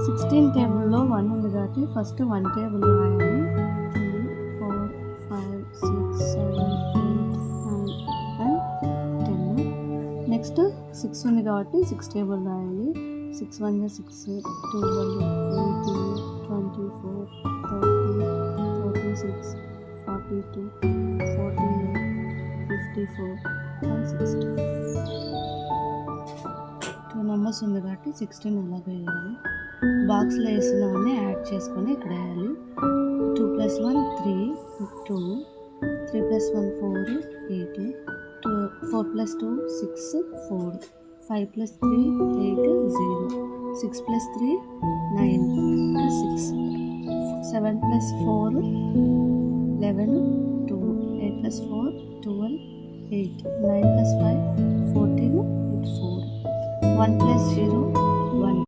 16 టేబుల్లో 1 ఉంది కాబట్టి ఫస్ట్ 1 టేబుల్ రాయాలి. 3, 4, 5, 6, 7, 8, 9 and 10. నెక్స్ట్ 6 ఉంది కాబట్టి 6 టేబుల్ రాయాలి. 6 1 6, 12, 18, 24, 30, 36, 42, 48, 54 and 60. 2 నెంబర్స్ ఉంది కాబట్టి 16 అలాగే వేయాలి. బాక్స్లో వేసినవన్నీ యాడ్ చేసుకొని ఇక్కడ వేయాలి. 2 + 1 3, 2, 3 + 1 4, 8, 4 + 2 6, 4, 5 + 3 8, 0, 6 + 3 9, 6, 7 + 4 11, 2, 8 + 4 12, 8, 9 + 5 14, 4, 1 + 0